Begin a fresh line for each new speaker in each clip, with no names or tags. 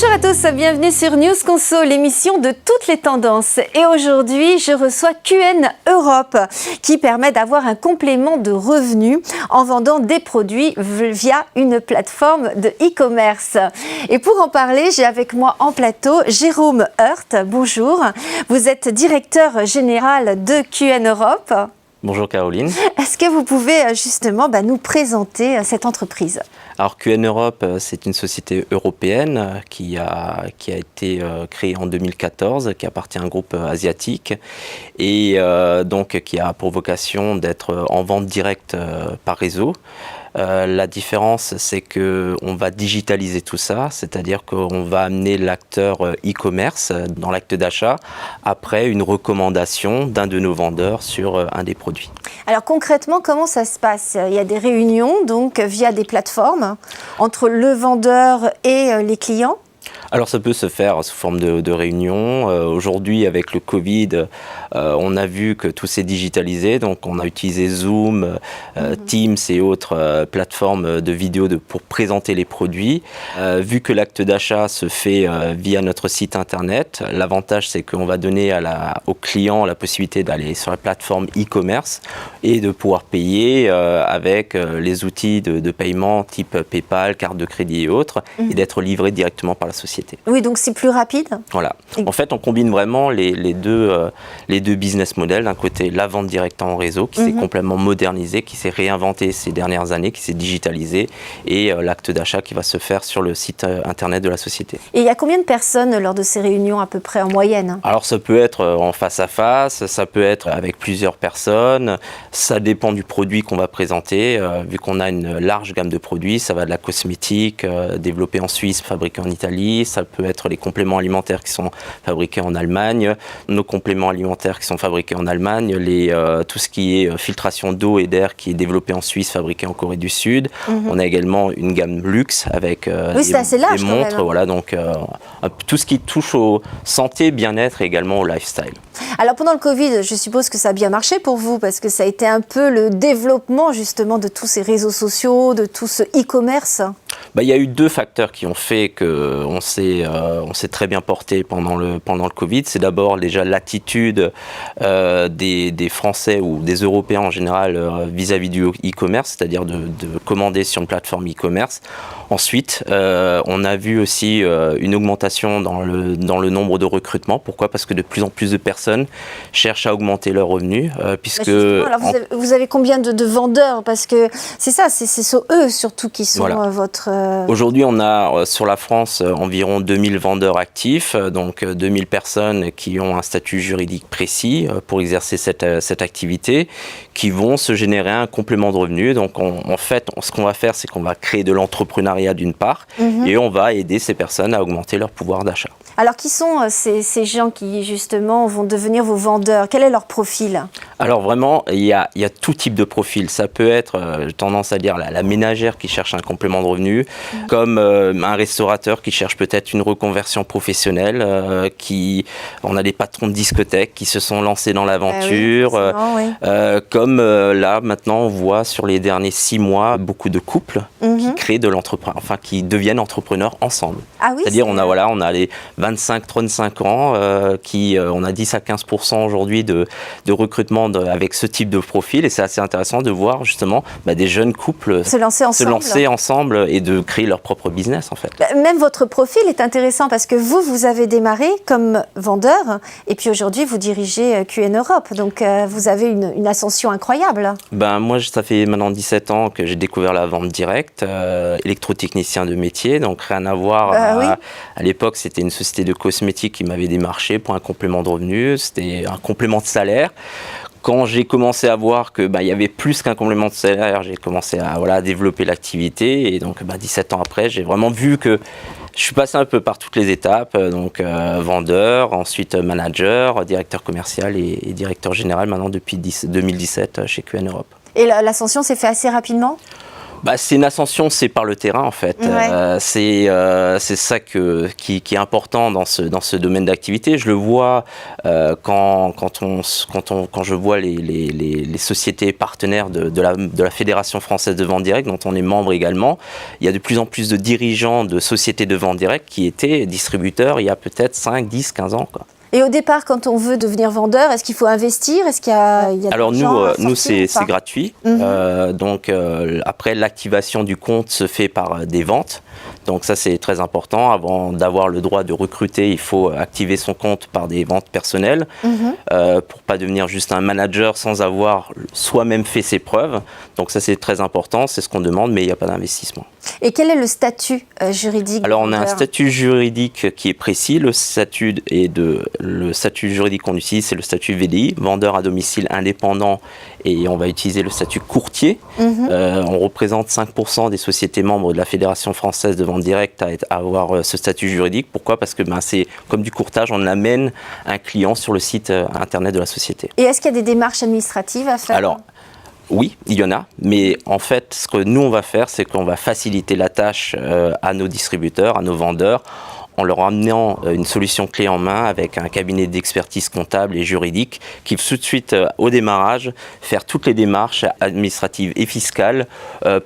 Bonjour à tous, bienvenue sur News Conso, l'émission de toutes les tendances. Et aujourd'hui, je reçois QN Europe qui permet d'avoir un complément de revenus en vendant des produits via une plateforme de e-commerce. Et pour en parler, j'ai avec moi en plateau Jérôme Heurt. Bonjour, vous êtes directeur général de QN Europe.
Bonjour Caroline.
Est-ce que vous pouvez justement nous présenter cette entreprise ?
Alors QN Europe, c'est une société européenne qui a été créée en 2014, qui appartient à un groupe asiatique et donc qui a pour vocation d'être en vente directe par réseau. La différence, c'est qu'on va digitaliser tout ça, c'est-à-dire qu'on va amener l'acteur e-commerce dans l'acte d'achat après une recommandation d'un de nos vendeurs sur un des produits.
Alors concrètement, comment ça se passe ? Il y a des réunions donc via des plateformes entre le vendeur et les clients ?
Alors ça peut se faire sous forme de réunion. Aujourd'hui, avec le Covid, on a vu que tout s'est digitalisé. Donc on a utilisé Zoom, Teams et autres plateformes de vidéo pour présenter les produits. Vu que l'acte d'achat se fait via notre site internet, l'avantage c'est qu'on va donner au client la possibilité d'aller sur la plateforme e-commerce et de pouvoir payer avec les outils de paiement type PayPal, carte de crédit et autres, et d'être livré directement par la société.
Oui, donc c'est plus rapide.
Voilà. En fait, on combine vraiment les deux business models. D'un côté, la vente directe en réseau qui s'est complètement modernisée, qui s'est réinventée ces dernières années, qui s'est digitalisée, et l'acte d'achat qui va se faire sur le site internet de la société.
Et il y a combien de personnes lors de ces réunions à peu près en moyenne ?
Alors ça peut être en face à face, ça peut être avec plusieurs personnes, ça dépend du produit qu'on va présenter. Vu qu'on a une large gamme de produits, ça va de la cosmétique, développée en Suisse, fabriquée en Italie, ça peut être les compléments alimentaires qui sont fabriqués en Allemagne, nos compléments alimentaires qui sont fabriqués en Allemagne, tout ce qui est filtration d'eau et d'air qui est développé en Suisse, fabriqué en Corée du Sud. On a également une gamme luxe avec des montres, voilà, donc tout ce qui touche aux santé, bien-être et également au lifestyle.
Alors pendant le Covid, je suppose que ça a bien marché pour vous parce que ça a été un peu le développement justement de tous ces réseaux sociaux, de tout ce e-commerce.
Il y a eu deux facteurs qui ont fait qu'on s'est très bien porté pendant le Covid. C'est d'abord déjà l'attitude des Français ou des Européens en général vis-à-vis du e-commerce, c'est-à-dire de commander sur une plateforme e-commerce. Ensuite, on a vu aussi une augmentation dans le nombre de recrutements. Pourquoi ? Parce que de plus en plus de personnes cherchent à augmenter leurs revenus. Puisque
alors vous avez combien de vendeurs ? Parce que c'est ça, c'est eux surtout qui sont votre...
Aujourd'hui, on a sur la France environ 2000 vendeurs actifs, donc 2000 personnes qui ont un statut juridique précis pour exercer cette activité, qui vont se générer un complément de revenus. Donc en fait, ce qu'on va faire, c'est qu'on va créer de l'entrepreneuriat d'une part, et on va aider ces personnes à augmenter leur pouvoir d'achat.
Alors qui sont ces gens qui justement vont devenir vos vendeurs ? Quel est leur profil ? Alors
vraiment, il y a tout type de profil. Ça peut être, j'ai tendance à dire, la ménagère qui cherche un complément de revenus, comme un restaurateur qui cherche peut-être une reconversion professionnelle, on a des patrons de discothèques qui se sont lancés dans l'aventure, comme là maintenant on voit sur les derniers 6 mois beaucoup de couples qui créent de l'entrepreneuriat, enfin qui deviennent entrepreneurs ensemble. C'est-à-dire on a les 25-35 ans on a 10 à 15% aujourd'hui de recrutement avec ce type de profil, et c'est assez intéressant de voir justement des jeunes couples se lancer ensemble et de créer leur propre business en fait.
Même votre profil est intéressant parce que vous avez démarré comme vendeur et puis aujourd'hui vous dirigez QN Europe, donc vous avez une ascension incroyable.
Moi ça fait maintenant 17 ans que j'ai découvert la vente directe, électrotechnicien de métier, donc rien à voir. À l'époque c'était une société de cosmétiques qui m'avait démarché pour un complément de revenus, c'était un complément de salaire. Quand j'ai commencé à voir que y avait plus qu'un complément de salaire, j'ai commencé à développer l'activité, et donc 17 ans après, j'ai vraiment vu que je suis passé un peu par toutes les étapes, donc vendeur, ensuite manager, directeur commercial et directeur général maintenant depuis 2017 chez QN Europe.
Et l'ascension s'est fait assez rapidement ?
C'est une ascension, c'est par le terrain en fait.
Ouais.
C'est ça qui est important dans ce domaine d'activité. Je le vois quand je vois les sociétés partenaires de la Fédération française de vente directe, dont on est membre également. Il y a de plus en plus de dirigeants de sociétés de vente directe qui étaient distributeurs il y a peut-être 5, 10, 15 ans, quoi.
Et au départ, quand on veut devenir vendeur, est-ce qu'il faut investir? Est-ce qu'il y a
Alors nous c'est gratuit. Donc après, l'activation du compte se fait par des ventes. Donc ça, c'est très important. Avant d'avoir le droit de recruter, il faut activer son compte par des ventes personnelles pour pas devenir juste un manager sans avoir soi-même fait ses preuves. Donc ça, c'est très important. C'est ce qu'on demande, mais il n'y a pas d'investissement.
Et quel est le statut juridique?
Alors on a un statut juridique qui est précis. Le statut juridique qu'on utilise, c'est le statut VDI, vendeur à domicile indépendant, et on va utiliser le statut courtier. On représente 5% des sociétés membres de la Fédération française de vente directe à avoir ce statut juridique. Pourquoi? Parce que c'est comme du courtage, on amène un client sur le site internet de la société.
Et est-ce qu'il y a des démarches administratives à faire?
Alors, oui, il y en a, mais en fait, ce que nous, on va faire, c'est qu'on va faciliter la tâche à nos distributeurs, à nos vendeurs, en leur amenant une solution clé en main avec un cabinet d'expertise comptable et juridique qui tout de suite, au démarrage, faire toutes les démarches administratives et fiscales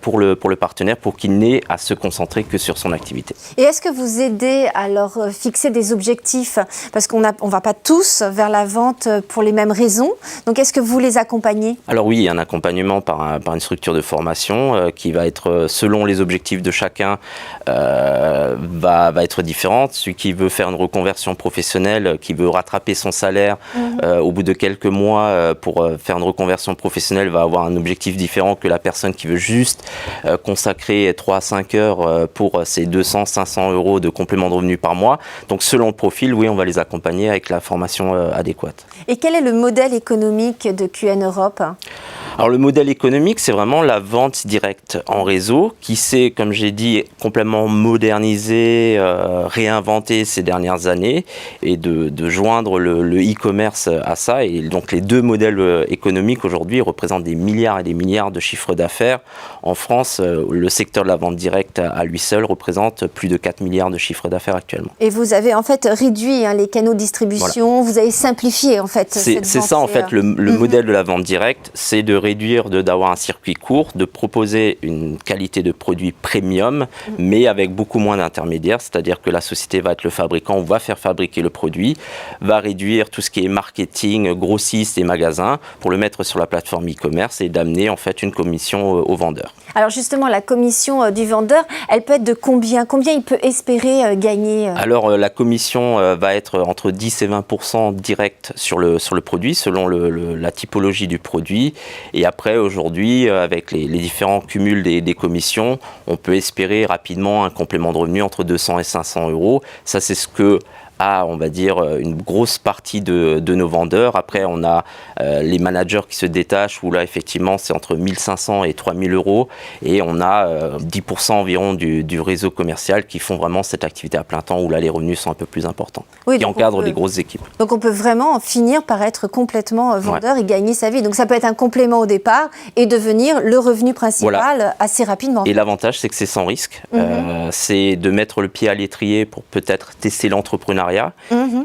pour le partenaire, pour qu'il n'ait à se concentrer que sur son activité.
Et est-ce que vous aidez à leur fixer des objectifs? Parce qu'on ne va pas tous vers la vente pour les mêmes raisons. Donc est-ce que vous les accompagnez?
Alors oui, il y a un accompagnement par une structure de formation qui va être, selon les objectifs de chacun, va être différent. Celui qui veut faire une reconversion professionnelle, qui veut rattraper son salaire au bout de quelques mois pour faire une reconversion professionnelle, va avoir un objectif différent que la personne qui veut juste consacrer 3 à 5 heures pour ses 200, 500 euros de complément de revenu par mois. Donc selon le profil, oui, on va les accompagner avec la formation adéquate.
Et quel est le modèle économique de QN Europe?
Alors le modèle économique, c'est vraiment la vente directe en réseau qui s'est, comme j'ai dit, complètement modernisé, réinventé ces dernières années, et de joindre le e-commerce à ça. Et donc les deux modèles économiques aujourd'hui représentent des milliards et des milliards de chiffres d'affaires. En France, le secteur de la vente directe à lui seul représente plus de 4 milliards de chiffres d'affaires actuellement.
Et vous avez en fait réduit les canaux de distribution, vous avez simplifié en fait cette vente.
C'est ça en fait le modèle de la vente directe, c'est d'avoir un circuit court, de proposer une qualité de produit premium, mais avec beaucoup moins d'intermédiaires, c'est-à-dire que la société va être le fabricant, va faire fabriquer le produit, va réduire tout ce qui est marketing, grossiste et magasins pour le mettre sur la plateforme e-commerce et d'amener en fait une commission au vendeur.
Alors justement, la commission du vendeur, elle peut être de combien? Combien il peut espérer gagner?
Alors la commission va être entre 10 et 20% direct sur le produit, selon la typologie du produit. Et après, aujourd'hui, avec les différents cumuls des commissions, on peut espérer rapidement un complément de revenu entre 200 et 500 euros. Ça, c'est ce que on va dire, une grosse partie de nos vendeurs. Après, on a les managers qui se détachent, où là, effectivement, c'est entre 1500 et 3000 euros. Et on a 10% environ du réseau commercial qui font vraiment cette activité à plein temps, où là, les revenus sont un peu plus importants, qui encadrent les grosses équipes.
Donc, on peut vraiment finir par être complètement vendeur et gagner sa vie. Donc, ça peut être un complément au départ et devenir le revenu principal assez rapidement.
Et l'avantage, c'est que c'est sans risque. C'est de mettre le pied à l'étrier pour peut-être tester l'entrepreneuriat.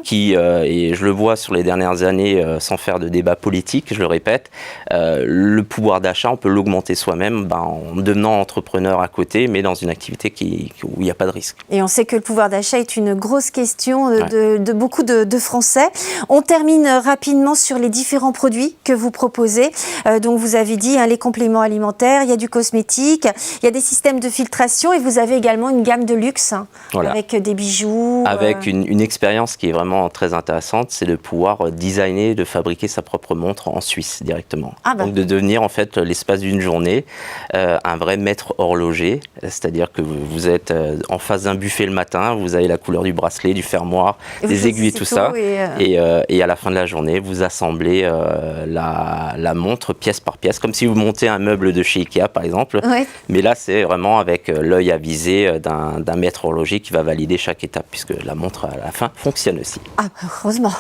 Qui, et je le vois sur les dernières années, sans faire de débat politique, je le répète, le pouvoir d'achat, on peut l'augmenter soi-même en devenant entrepreneur à côté, mais dans une activité où il n'y a pas de risque.
Et on sait que le pouvoir d'achat est une grosse question de beaucoup de Français. On termine rapidement sur les différents produits que vous proposez. Donc vous avez dit les compléments alimentaires, il y a du cosmétique, il y a des systèmes de filtration et vous avez également une gamme de luxe avec des bijoux.
Avec une expérience qui est vraiment très intéressante, c'est de pouvoir designer, de fabriquer sa propre montre en Suisse directement. Donc de devenir en fait l'espace d'une journée un vrai maître horloger, c'est-à-dire que vous êtes en face d'un buffet le matin, vous avez la couleur du bracelet, du fermoir, des aiguilles, tout ça, et à la fin de la journée, vous assemblez la montre pièce par pièce, comme si vous montez un meuble de chez Ikea par exemple, mais là c'est vraiment avec l'œil avisé d'un maître horloger qui va valider chaque étape, puisque la montre à la fin fonctionne aussi.
Ah, heureusement.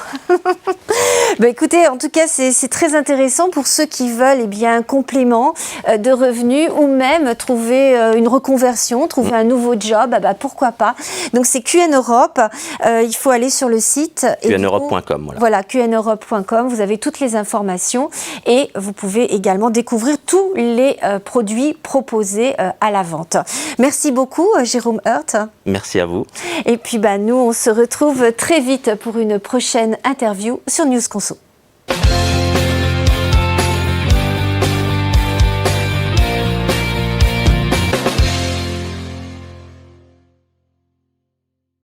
Bah écoutez, en tout cas, c'est très intéressant pour ceux qui veulent un complément de revenus ou même trouver une reconversion, trouver un nouveau job, pourquoi pas. Donc c'est QN Europe, il faut aller sur le site.
QNeurope.com.
Voilà, QNeurope.com, vous avez toutes les informations et vous pouvez également découvrir tous les produits proposés à la vente. Merci beaucoup Jérôme Heurt.
Merci à vous.
Et puis nous, on se retrouve très vite pour une prochaine interview sur News Conso.